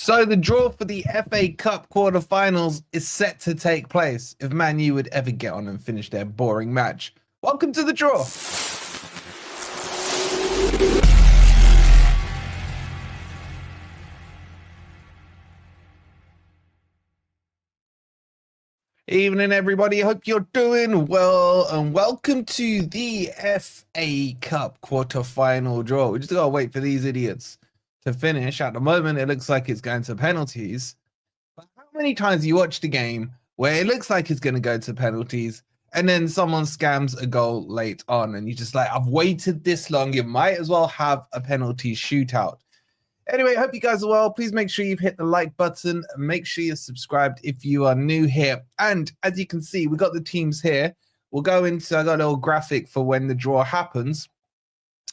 So the draw for the FA Cup quarterfinals is set to take place if Man U would ever get on and finish their boring match. Welcome to the draw. Evening, everybody. Hope you're doing well, and welcome to the FA Cup quarterfinal draw. We just gotta wait for these idiots to finish. At the moment, it looks like it's going to penalties. But how many times you watch the game where it looks like it's going to go to penalties, and then someone scams a goal late on, and you're just like, I've waited this long, you might as well have a penalty shootout. Anyway, hope you guys are well. Please make sure you've hit the like button. Make sure you're subscribed if you are new here. And as you can see, we got the teams here. We'll go into, I got a little graphic for when the draw happens.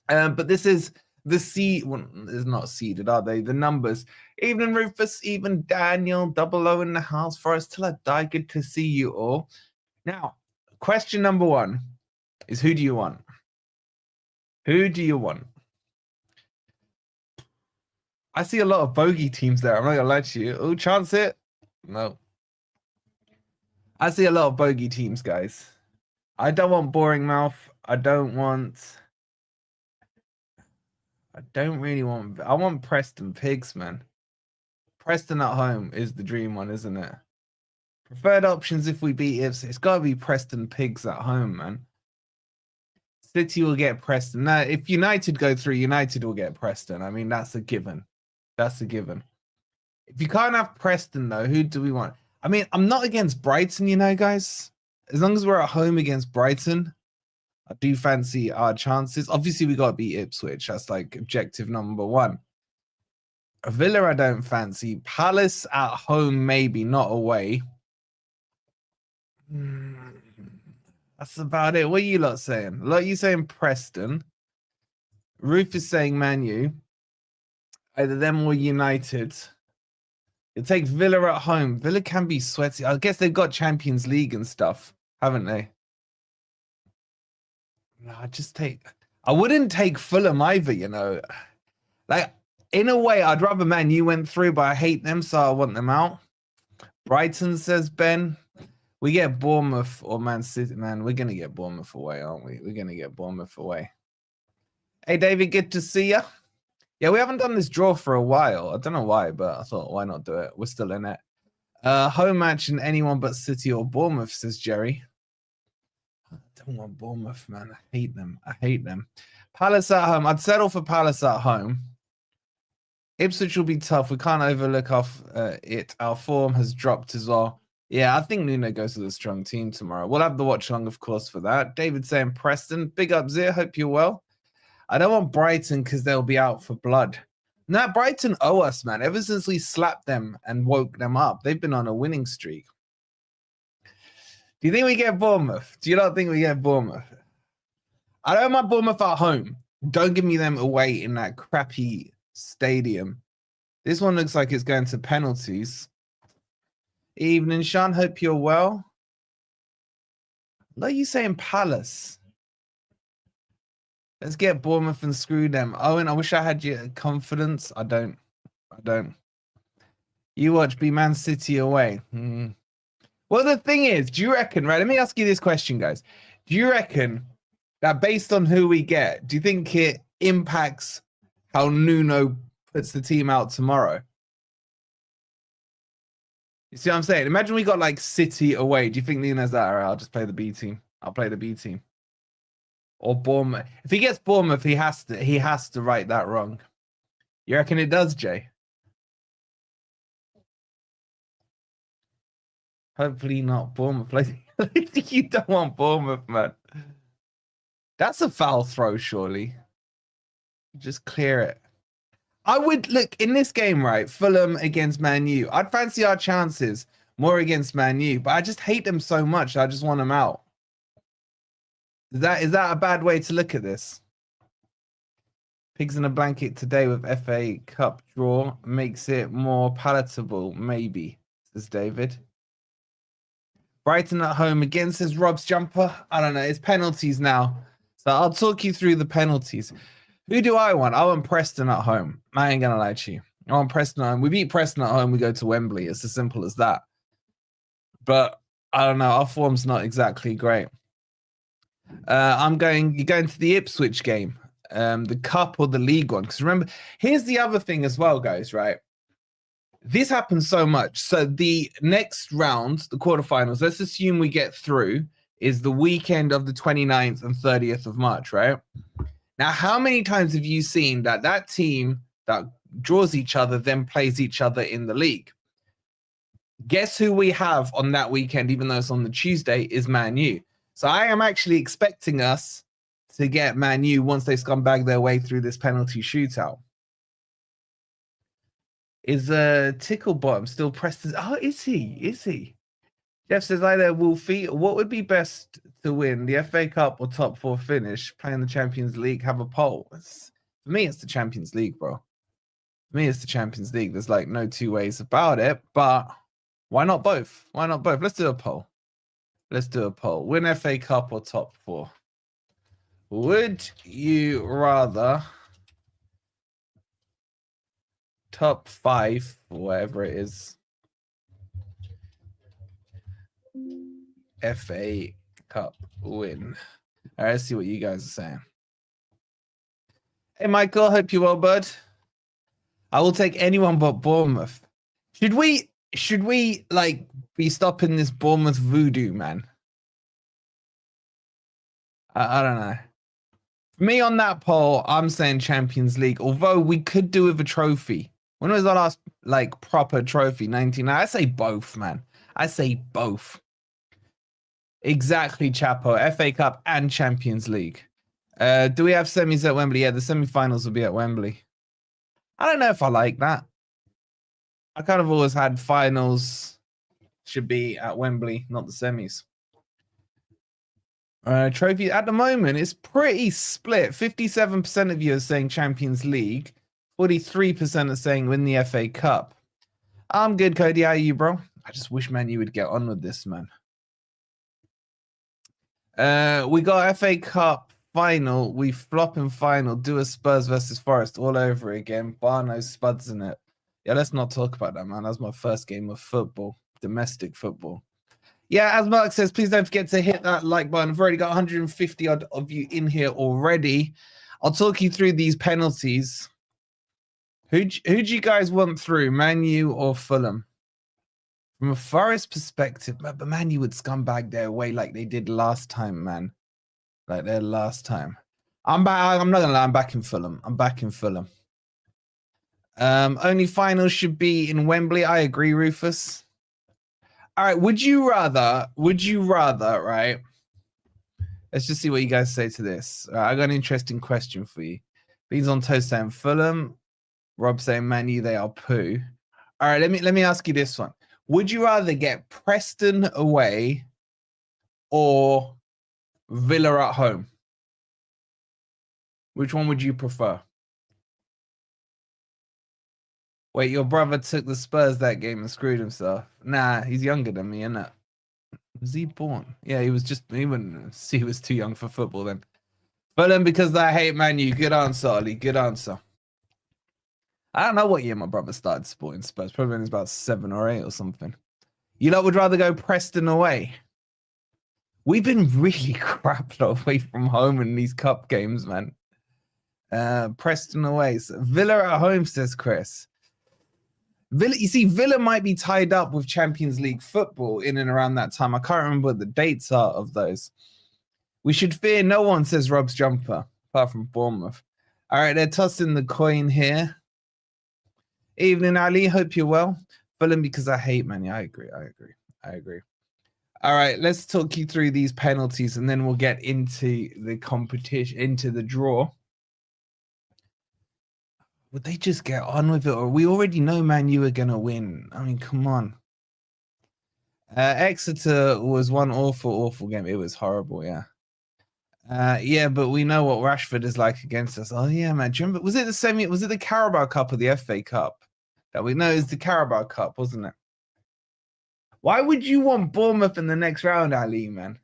But this is the seed. Well, it's not seeded, are they? The numbers. Evening, Rufus. Even Daniel. 00 in the house for us till I die. Good to see you all. Now, question number one is, who do you want? Who do you want? I see a lot of bogey teams there. I'm not going to lie to you. Oh, chance it? No. I see a lot of bogey teams, guys. I don't want Boring Mouth. I don't really want... I want Preston Pigs, man. Preston at home is the dream one, isn't it? Preferred options if we beat Ipswich. It's got to be Preston Pigs at home, man. City will get Preston. Now, if United go through, United will get Preston. I mean, that's a given. That's a given. If you can't have Preston, though, who do we want? I mean, I'm not against Brighton, you know, guys. As long as we're at home against Brighton, I do fancy our chances. Obviously, we got to beat Ipswich. That's like objective number one. Villa, I don't fancy. Palace at home, maybe, not away. That's about it. What are you lot saying? A lot of you saying Preston. Ruth is saying Man U. Either them or United. You take Villa at home. Villa can be sweaty. I guess they've got Champions League and stuff, haven't they? No, I wouldn't take Fulham either, you know. Like, in a way, I'd rather Man U went through, but I hate them, so I want them out. Brighton, says Ben. We get Bournemouth or Man City. Man, we're going to get Bournemouth away, aren't we? We're going to get Bournemouth away. Hey, David, good to see you. Yeah, we haven't done this draw for a while. I don't know why, but I thought, why not do it? We're still in it. Home match in anyone but City or Bournemouth, says Jerry. I don't want Bournemouth, man. I hate them. I hate them. Palace at home. I'd settle for Palace at home. Ipswich will be tough. We can't overlook it. Our form has dropped as well. Yeah, I think Nuno goes with a strong team tomorrow. We'll have the watch along, of course, for that. David saying Preston. Big up, Zia. Hope you're well. I don't want Brighton because they'll be out for blood. Nah, Brighton owe us, man. Ever since we slapped them and woke them up, they've been on a winning streak. Do you think we get Bournemouth? Do you not think we get Bournemouth? I don't want Bournemouth at home. Don't give me them away in that crappy stadium. This one looks like it's going to penalties. Evening, Sean. Hope you're well. What are you saying, Palace? Let's get Bournemouth and screw them. Owen, I wish I had your confidence. I don't. You watch be Man City away. Well, the thing is, do you reckon, right? Let me ask you this question, guys. Do you reckon that based on who we get, do you think it impacts how Nuno puts the team out tomorrow? You see what I'm saying? Imagine we got like City away. Do you think Nuno's that? All right, I'll just play the B team. I'll play the B team. Or Bournemouth. If he gets Bournemouth, he has to right that wrong. You reckon it does, Jay? Hopefully not Bournemouth. You don't want Bournemouth, man. That's a foul throw, surely. Just clear it. I would look in this game, right? Fulham against Man U. I'd fancy our chances more against Man U, but I just hate them so much. I just want them out. Is that a bad way to look at this? Pigs in a blanket today with FA Cup draw makes it more palatable, maybe, says David. Brighton at home again, says Rob's jumper. I don't know. It's penalties now. So I'll talk you through the penalties. Who do I want? I want Preston at home. I ain't going to lie to you. I want Preston at home. We beat Preston at home, we go to Wembley. It's as simple as that. But I don't know. Our form's not exactly great. You're going to the Ipswich game, the cup or the league one. Because remember, here's the other thing as well, guys, right? This happens so much. So the next round, the quarterfinals, let's assume we get through, is the weekend of the 29th and 30th of March, right? Now, how many times have you seen that team that draws each other then plays each other in the league? Guess who we have on that weekend, even though it's on the Tuesday, is Man U. So I am actually expecting us to get Man U once they scumbag their way through this penalty shootout. Is Ticklebottom still Preston? Oh, is he? Is he? Jeff says, hi there, Wolfie. What would be best to win, the FA Cup or top four finish? Playing the Champions League, have a poll. For me, it's the Champions League, bro. For me, it's the Champions League. There's like no two ways about it, but why not both? Why not both? Let's do a poll. Let's do a poll. Win FA Cup or top four? Would you rather top five, whatever it is, FA Cup win? All right, let's see what you guys are saying. Hey, Michael, hope you're well, bud. I will take anyone but Bournemouth. Should we like be stopping this Bournemouth voodoo, man? I don't know. For me on that poll, I'm saying Champions League, although we could do with a trophy. When was the last like proper trophy? 19. I say both, man. I say both. Exactly, Chapo. FA Cup and Champions League. Do we have semis at Wembley? Yeah, the semi-finals will be at Wembley. I don't know if I like that. I kind of always had finals should be at Wembley, not the semis. Trophy at the moment is pretty split. 57% of you are saying Champions League. 43% are saying win the FA Cup. I'm good, Cody. How are you, bro? I just wish, man, you would get on with this, man. We got FA Cup final. We flop in final. Do a Spurs versus Forest all over again. Bar no spuds in it. Yeah, let's not talk about that, man. That was my first game of football, domestic football. Yeah, as Mark says, please don't forget to hit that like button. I've already got 150 odd of you in here already. I'll talk you through these penalties. Who'd you guys want through, Man U or Fulham? From a Forest perspective, but Man U would scumbag their way like they did last time, man. Like their last time. I'm back. I'm not gonna lie. I'm back in Fulham. I'm back in Fulham. Only finals should be in Wembley. I agree, Rufus. All right. Would you rather, right? Let's just see what you guys say to this. I got an interesting question for you. Beans on toast saying Fulham. Rob saying Man U, they are poo. All right. Let me ask you this one. Would you rather get Preston away or Villa at home? Which one would you prefer? Wait, your brother took the Spurs that game and screwed himself. Nah, he's younger than me, isn't it? Was he born? Yeah, he was too young for football then. Fulham because I hate Man U. Good answer, Ollie. Good answer. I don't know what year my brother started supporting Spurs. Probably when he was about 7 or 8 or something. You lot would rather go Preston away? We've been really crap away from home in these cup games, man. Preston away. So Villa at home, says Chris. Villa might be tied up with Champions League football in and around that time. I can't remember what the dates are of those. We should fear no one, says Rob's jumper, apart from Bournemouth. All right, they're tossing the coin here. Evening, Ali. Hope you're well. Fulham because I hate Man. Yeah, I agree. All right, let's talk you through these penalties and then we'll get into the competition, into the draw. Would they just get on with it? Or we already know Man U are going to win. I mean, come on. Exeter was one awful game. It was horrible, yeah. Yeah, but we know what Rashford is like against us. Oh, yeah, man. Do you remember, was it the Carabao Cup or the FA Cup? That we know is the Carabao Cup, wasn't it? Why would you want Bournemouth in the next round, Ali, man?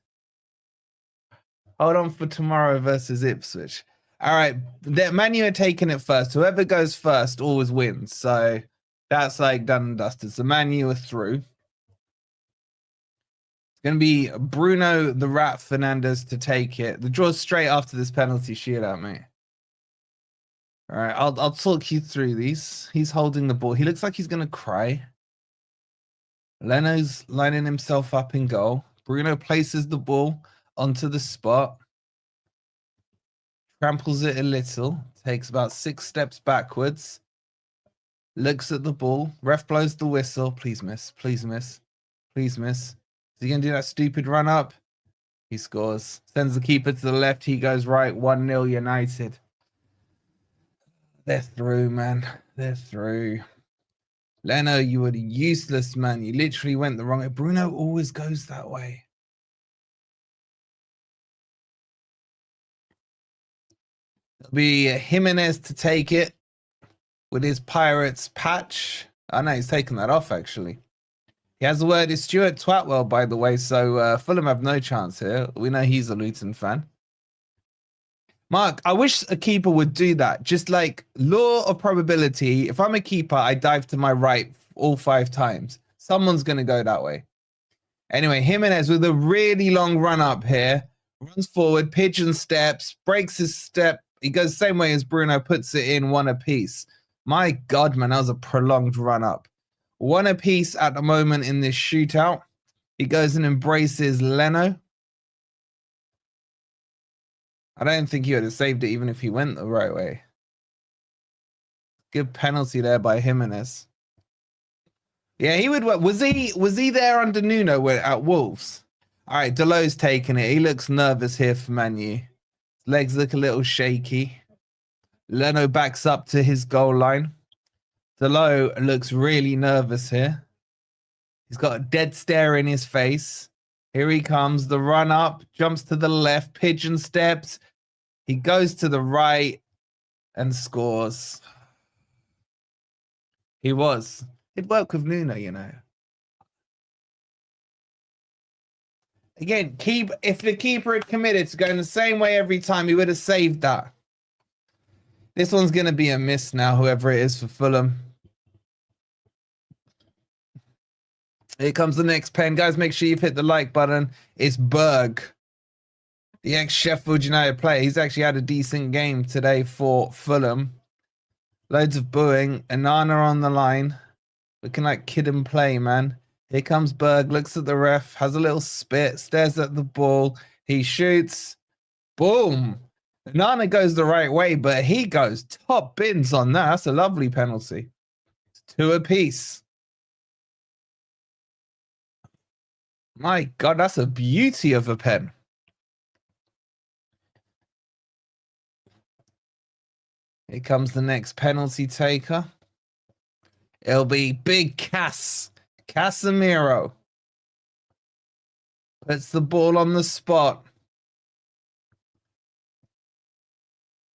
Hold on for tomorrow versus Ipswich. All right, Man U are taking it first. Whoever goes first always wins. So that's like done and dusted. So Man U are through. It's going to be Bruno the Rat Fernandes to take it. The draw's straight after this penalty shootout, mate. All right, I'll talk you through these. He's holding the ball. He looks like he's going to cry. Leno's lining himself up in goal. Bruno places the ball onto the spot. Tramples it a little. Takes about 6 steps backwards. Looks at the ball. Ref blows the whistle. Please miss. Please miss. Please miss. Is he going to do that stupid run up? He scores. Sends the keeper to the left. He goes right. 1-0 United. They're through, man. They're through. Leno, you were useless, man. You literally went the wrong way. Bruno always goes that way. It'll be Jimenez to take it with his Pirates patch. Oh, no, he's taken that off, actually. He has the word is Stuart Twatwell, by the way, so Fulham have no chance here. We know he's a Luton fan. Mark, I wish a keeper would do that. Just like law of probability. If I'm a keeper, I dive to my right all 5 times. Someone's going to go that way. Anyway, Jimenez with a really long run up here. Runs forward, pigeon steps, breaks his step. He goes the same way as Bruno, puts it in 1 apiece. My God, man, that was a prolonged run up. 1 apiece at the moment in this shootout. He goes and embraces Leno. I don't think he would have saved it even if he went the right way. Good penalty there by Jimenez. Yeah, he would. Was he there under Nuno at Wolves? All right, Delot's taking it. He looks nervous here for Man U. His legs look a little shaky. Leno backs up to his goal line. Delot looks really nervous here. He's got a dead stare in his face. Here he comes. The run up, jumps to the left, pigeon steps. He goes to the right and scores. It worked with Nuno, you know. Again, if the keeper had committed to going the same way every time, he would have saved that. This one's going to be a miss now, whoever it is for Fulham. Here comes the next pen. Guys, make sure you've hit the like button. It's Berg, the ex-Sheffield United player. He's actually had a decent game today for Fulham. Loads of booing. Anana on the line. Looking like kid and play, man. Here comes Berg. Looks at the ref. Has a little spit. Stares at the ball. He shoots. Boom. Anana goes the right way, but he goes top bins on that. That's a lovely penalty. It's 2 apiece. My God, that's a beauty of a pen. Here comes the next penalty taker. It'll be Big Casemiro. Puts the ball on the spot.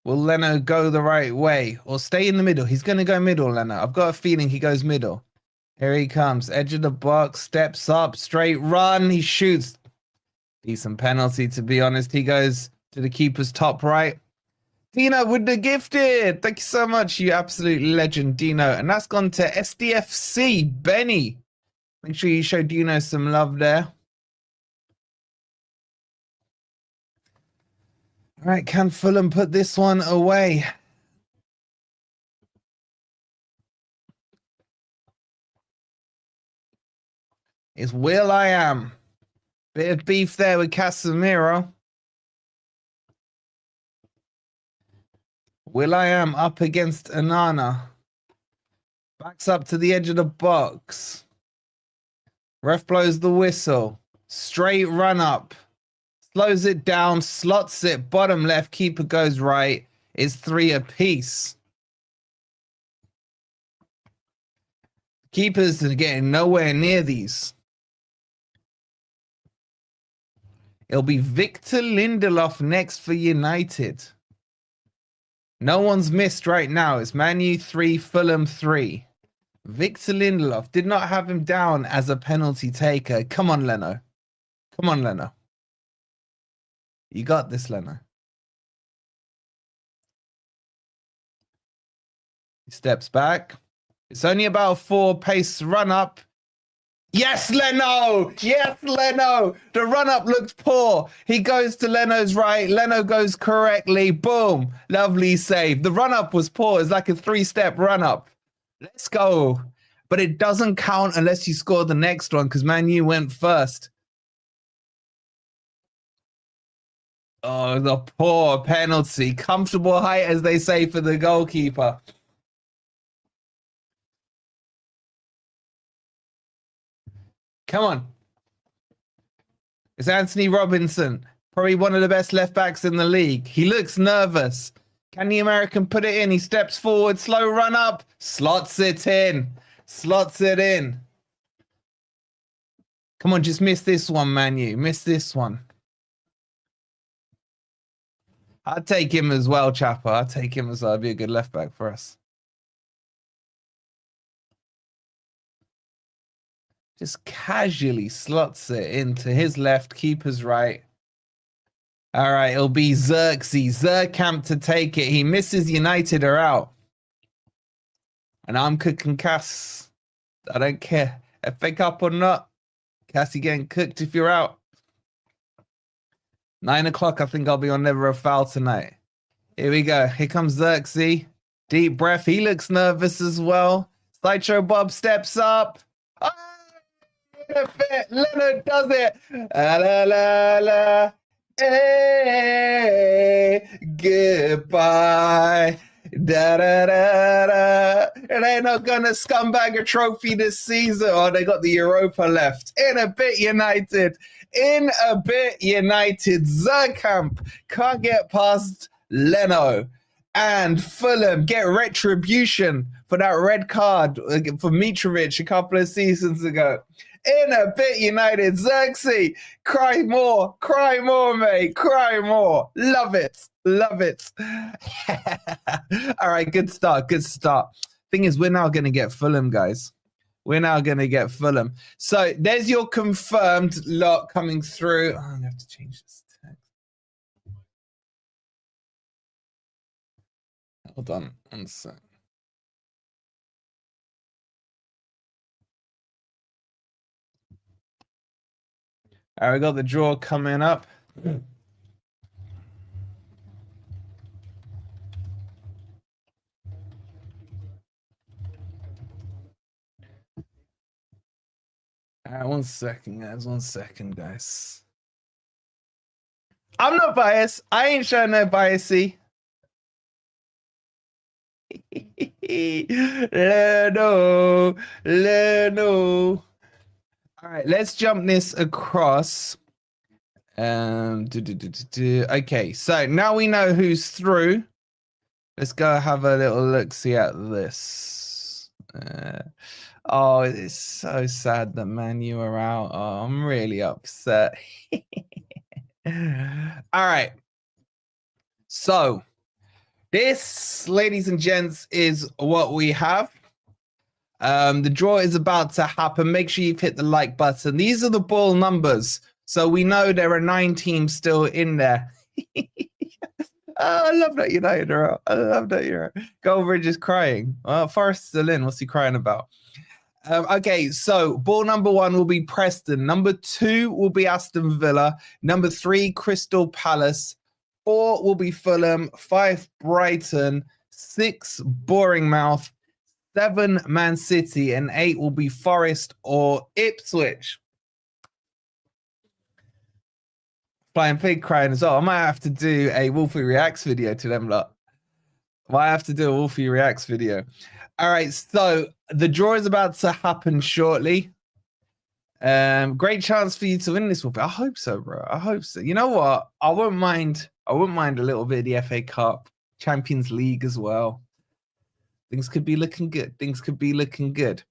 Will Leno go the right way or stay in the middle? He's going to go middle, Leno. I've got a feeling he goes middle. Here he comes. Edge of the box. Steps up. Straight run. He shoots. Decent penalty, to be honest. He goes to the keeper's top right. Dino with the gifted. Thank you so much, you absolute legend, Dino. And that's gone to SDFC, Benny. Make sure you show Dino some love there. All right, can Fulham put this one away? It's Will I Am. Bit of beef there with Casemiro. Will I Am up against Anana. Backs up to the edge of the box. Ref blows the whistle. Straight run up. Slows it down. Slots it. Bottom left. Keeper goes right. It's 3 apiece. Keepers are getting nowhere near these. It'll be Victor Lindelof next for United. No one's missed right now. It's Man U 3, Fulham 3. Victor Lindelof. Did not have him down as a penalty taker. Come on, Leno. Come on, Leno. You got this, Leno. He steps back. It's only about a 4 pace run up. Yes, Leno! Yes, Leno! The run-up looked poor. He goes to Leno's right. Leno goes correctly. Boom. Lovely save. The run-up was poor. It's like a 3-step run-up. Let's go. But it doesn't count unless you score the next one because Man U went first. Oh, the poor penalty. Comfortable height, as they say, for the goalkeeper. Come on. It's Anthony Robinson, probably one of the best left backs in the league. He looks nervous. Can the American put it in? He steps forward, slow run up, slots it in. Slots it in. Come on, just miss this one, Man U. Miss this one. I'd take him as well, Chapper. I'd take him as well. I'd be a good left back for us. Just casually slots it into his left, keeper's right. All right, it'll be Zerkamp to take it. He misses, United are out. And I'm cooking Cass. I don't care. FA Cup or not. Cassie getting cooked if you're out. 9 o'clock, I think I'll be on Never a Foul tonight. Here we go. Here comes Xerxes. Deep breath. He looks nervous as well. Sideshow Bob steps up. Oh! Leonard does it. La la la la. Hey, goodbye. Da da da da. And they're not gonna scumbag a trophy this season. Oh, they got the Europa left. In a bit, United. In a bit, United. Zerkamp can't get past Leno. And Fulham get retribution for that red card for Mitrovic a couple of seasons ago. In a bit, United. Xerxes, cry more, mate, cry more. Love it, love it. All right, good start, good start. Thing is, we're now going to get Fulham, guys. We're now going to get Fulham. So there's your confirmed lot coming through. Oh, I'm going to have to change this text. Hold on, one sec. All right, we got the draw coming up. All right, 1 second, guys. 1 second, guys. I'm not biased. I ain't showing no biasy. Leno. All right, let's jump this across. Okay, so now we know who's through. Let's go have a little look-see at this. Oh, it's so sad that Man U are out. Oh, I'm really upset. All right. So, this, ladies and gents, is what we have. The draw is about to happen. Make sure you've hit the like button. These are the ball numbers. So we know there are 9 teams still in there. Oh, I love that United are out. I love that you're out. Goldbridge is crying. Forrest's still in. What's he crying about? Okay, so ball number 1 will be Preston. Number 2 will be Aston Villa. Number 3, Crystal Palace. 4 will be Fulham. 5, Brighton. 6, Bournemouth. 7, Man City. And 8 will be Forest or Ipswich. Flying Pig crying as well. I might have to do a Wolfie Reacts video to them lot. Might have to do a Wolfie Reacts video. All right, so the draw is about to happen shortly. Great chance for you to win this, Wolfie. I hope so, bro. I hope so. You know what? I wouldn't mind a little bit of the FA Cup, Champions League as well. Things could be looking good. Things could be looking good.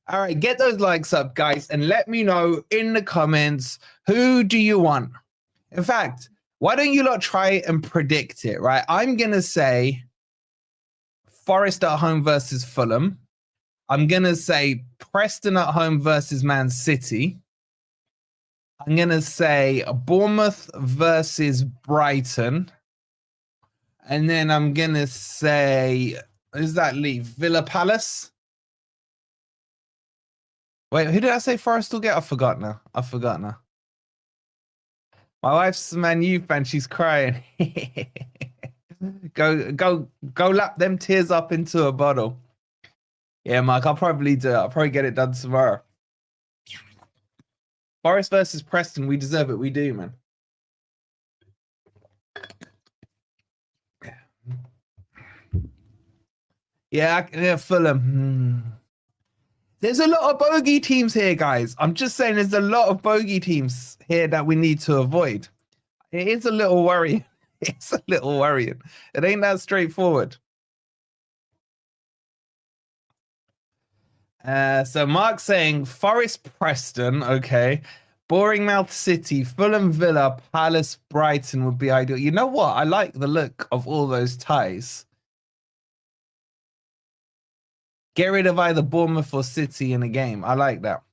All right, get those likes up, guys, and let me know in the comments, who do you want? In fact, why don't you lot try and predict it, right? I'm going to say Forest at home versus Fulham. I'm going to say Preston at home versus Man City. I'm going to say Bournemouth versus Brighton. And then I'm going to say Who's that leave? Villa Palace? Wait, who did I say Forest will get? I forgot now. My wife's a Man U fan. She's crying. Go lap them tears up into a bottle. Yeah, Mark, I'll probably do it. I'll probably get it done tomorrow. Forest versus Preston. We deserve it. We do, man. Yeah, Fulham. There's a lot of bogey teams here, guys. I'm just saying there's a lot of bogey teams here that we need to avoid. It is a little worrying. It's a little worrying. It ain't that straightforward. So Mark's saying Forest Preston, okay. Bournemouth City, Fulham Villa, Palace Brighton would be ideal. You know what? I like the look of all those ties. Get rid of either Bournemouth or City in a game. I like that.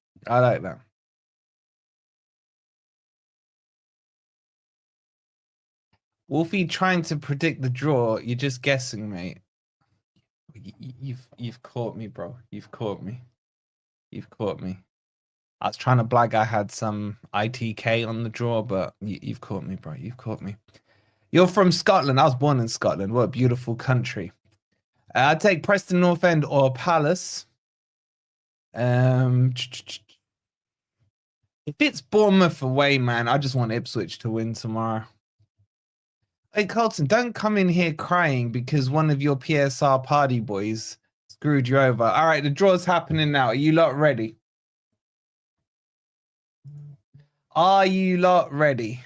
Wolfie trying to predict the draw. You're just guessing, mate. You've caught me, bro. You've caught me. I was trying to blag I had some ITK on the draw, but you've caught me, bro. You've caught me. You're from Scotland. I was born in Scotland. What a beautiful country. I'd take Preston North End or Palace. If it's Bournemouth away, man, I just want Ipswich to win tomorrow. Hey, Colton, don't come in here crying because one of your PSR party boys screwed you over. All right, the draw's happening now. Are you lot ready? Are you lot ready?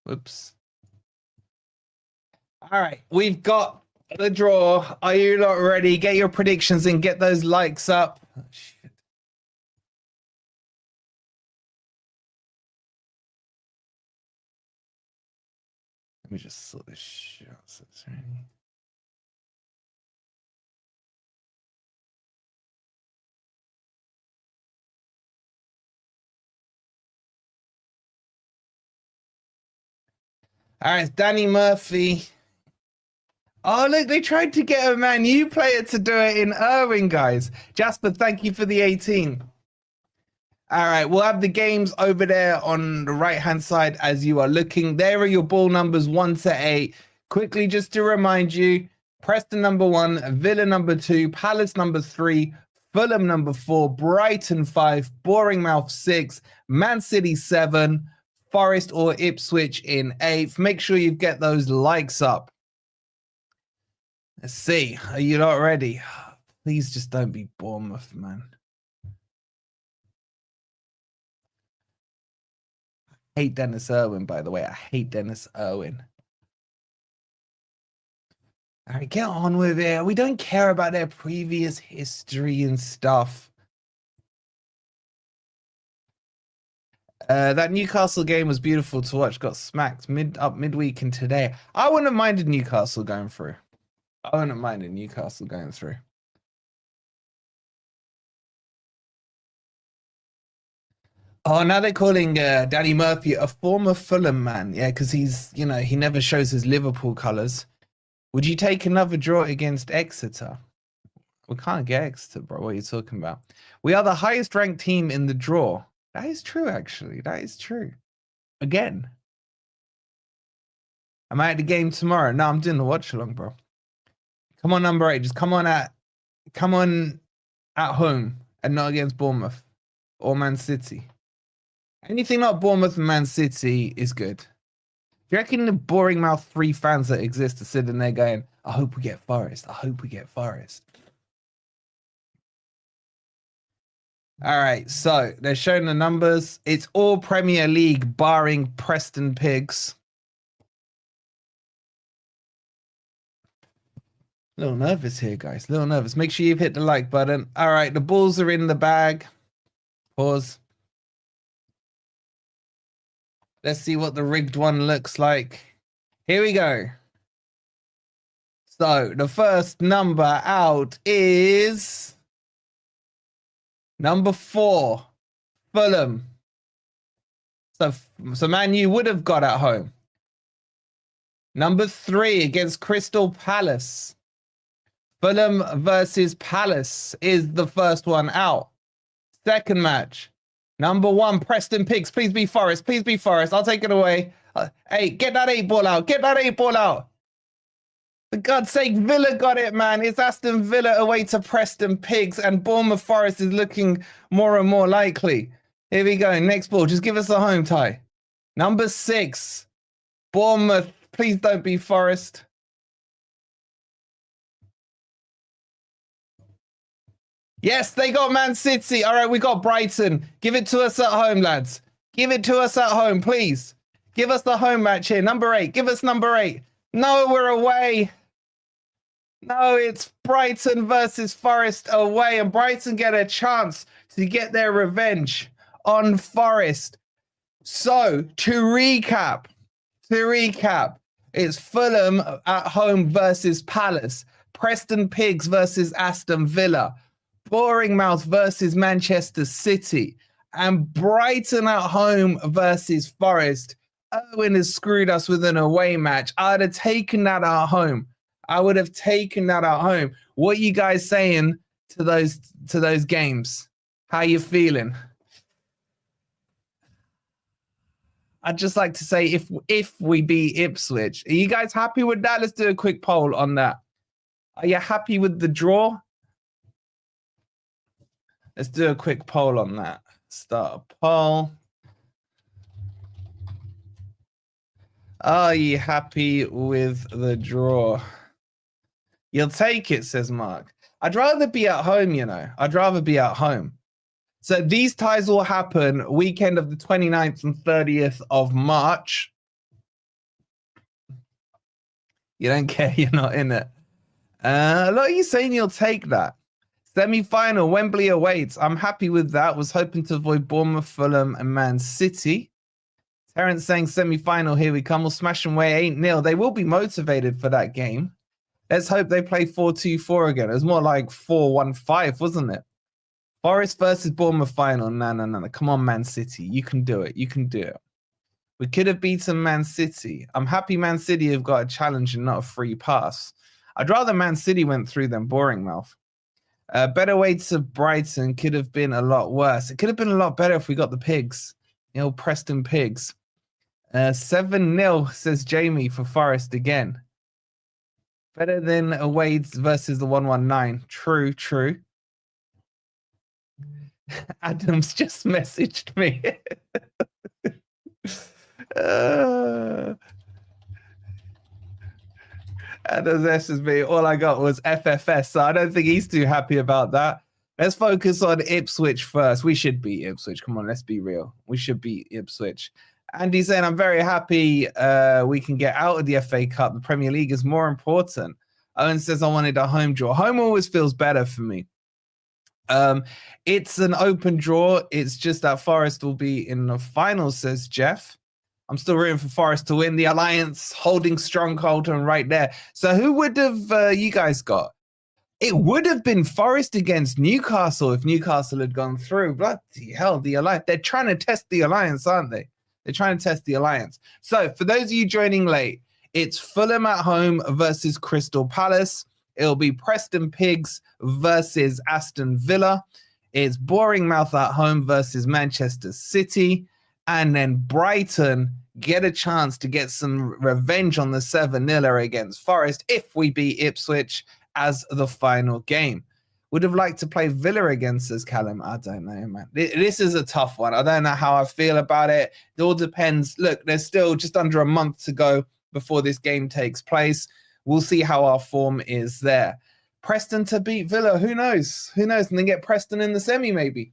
Whoops. All right, we've got the draw. Are you lot ready? Get your predictions and get those likes up. Oh, shit. Let me just sort this shit out. So it's ready. All right, it's Danny Murphy. Oh, look, they tried to get a Man U player to do it in Irwin, guys. Jasper, thank you for the 18. All right, we'll have the games over there on the right-hand side as you are looking. There are your ball numbers 1 to 8. Quickly, just to remind you, Preston number 1, Villa number 2, Palace number 3, Fulham number 4, Brighton 5, Bournemouth 6, Man City 7, Forest or Ipswich in 8th. Make sure you get those likes up. Let's see. Are you not ready? Please just don't be Bournemouth, man. I hate Dennis Irwin, by the way. I hate Dennis Irwin. All right, get on with it. We don't care about their previous history and stuff. That Newcastle game was beautiful to watch. Got smacked midweek and today. I wouldn't have minded Newcastle going through. Oh now they're calling Danny Murphy a former Fulham man. Yeah, because he's, he never shows his Liverpool colours. Would you take another draw against Exeter? We can't get Exeter, bro. What are you talking about? We are the highest ranked team in the draw. That is true, actually. That is true. Again. Am I at the game tomorrow? No, I'm doing the watch along, bro. Come on, number 8. Just come on at home and not against Bournemouth or Man City. Anything not Bournemouth and Man City is good. Do you reckon the Bournemouth 3 fans that exist are sitting there going, I hope we get Forest. I hope we get Forest. All right, so they're showing the numbers. It's all Premier League barring Preston Pigs. A little nervous here, guys. A little nervous. Make sure you've hit the like button. All right, the balls are in the bag. Pause. Let's see what the rigged one looks like. Here we go. So the first number out is number 4, Fulham. So Man U would have got at home. Number 3 against Crystal Palace. Fulham versus Palace is the first one out. Second match. Number 1, Preston Pigs. Please be Forest. Please be Forest. I'll take it away. Hey, get that 8 ball out. Get that 8 ball out. For God's sake, Villa got it, man. It's Aston Villa away to Preston Pigs, and Bournemouth Forest is looking more and more likely. Here we go. Next ball. Just give us a home tie. Number 6, Bournemouth. Please don't be Forest. Yes, they got Man City. All right, we got Brighton. Give it to us at home, lads. Give it to us at home, please. Give us the home match here. Number 8. Give us number 8. No, we're away. No, it's Brighton versus Forest away, and Brighton get a chance to get their revenge on Forest. So, to recap, it's Fulham at home versus Palace, Preston Pigs versus Aston Villa, Bournemouth versus Manchester City, and Brighton at home versus Forest. Irwin has screwed us with an away match. I'd have taken that at home. What are you guys saying to those games? How you feeling? I'd just like to say, if we beat Ipswich, are you guys happy with that? Let's do a quick poll on that. Are you happy with the draw? Let's do a quick poll on that. Start a poll. Are you happy with the draw? You'll take it, says Mark. I'd rather be at home, you know. I'd rather be at home. So these ties will happen weekend of the 29th and 30th of March. You don't care, you're not in it. A lot of you saying you'll take that. Semi-final, Wembley awaits. I'm happy with that. Was hoping to avoid Bournemouth, Fulham, and Man City. Terence saying semi-final, here we come. We'll smash them away 8-0. They will be motivated for that game. Let's hope they play 4-2-4 again. It was more like 4-1-5, wasn't it? Forest versus Bournemouth final. No. Come on, Man City. You can do it. We could have beaten Man City. I'm happy Man City have got a challenge and not a free pass. I'd rather Man City went through than Bournemouth. Better way to Brighton could have been a lot worse. It could have been a lot better if we got the Pigs. You know, Preston Pigs. 7-0, says Jamie, for Forest again. Better than away versus the 119. True. Adams just messaged me. Adams messaged me. All I got was FFS, so I don't think he's too happy about that. Let's focus on Ipswich first. We should beat Ipswich. Come on, let's be real. We should beat Ipswich. Andy's saying, I'm very happy we can get out of the FA Cup. The Premier League is more important. Owen says, I wanted a home draw. Home always feels better for me. It's an open draw. It's just that Forest will be in the final, says Jeff. I'm still rooting for Forest to win. The Alliance holding stronghold and right there. So who would have you guys got? It would have been Forest against Newcastle if Newcastle had gone through. Bloody hell, the Alliance. They're trying to test the Alliance, aren't they? They're trying to test the Alliance. So for those of you joining late, it's Fulham at home versus Crystal Palace. It'll be Preston Pigs versus Aston Villa. It's Bournemouth at home versus Manchester City. And then Brighton get a chance to get some revenge on the 7-0 against Forest if we beat Ipswich as the final game. Would have liked to play Villa against us, Callum. I don't know, man. This is a tough one. I don't know how I feel about it. It all depends. Look, there's still just under a month to go before this game takes place. We'll see how our form is there. Preston to beat Villa. Who knows? And then get Preston in the semi, maybe.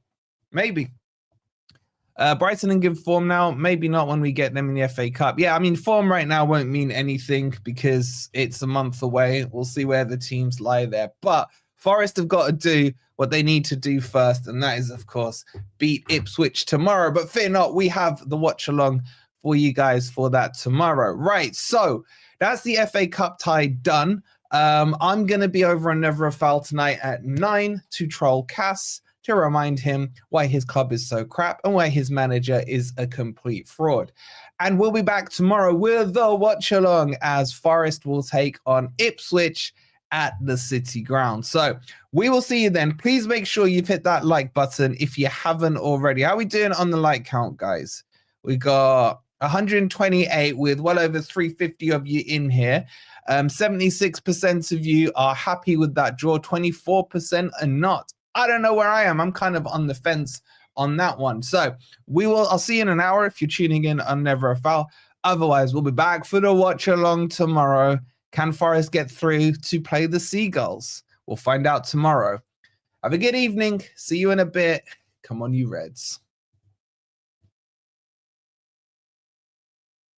Brighton in good form now. Maybe not when we get them in the FA Cup. Yeah, I mean, form right now won't mean anything because it's a month away. We'll see where the teams lie there. But Forest have got to do what they need to do first, and that is, of course, beat Ipswich tomorrow. But fear not, we have the watch-along for you guys for that tomorrow. Right, so that's the FA Cup tie done. I'm going to be over on Never a Foul tonight at 9 to troll Cass to remind him why his club is so crap and why his manager is a complete fraud. And we'll be back tomorrow with the watch-along as Forest will take on Ipswich at the City ground. So we will see you then. Please make sure you've hit that like button if you haven't already. How are we doing on the like count, guys? We got 128 with well over 350 of you in here. 76% of you are happy with that draw. 24% are not. I don't know where I am. I'm kind of on the fence on that one. So I'll see you in an hour if you're tuning in on Never a Foul. Otherwise, we'll be back for the watch along tomorrow. Can Forest get through to play the Seagulls? We'll find out tomorrow. Have a good evening. See you in a bit. Come on, you Reds.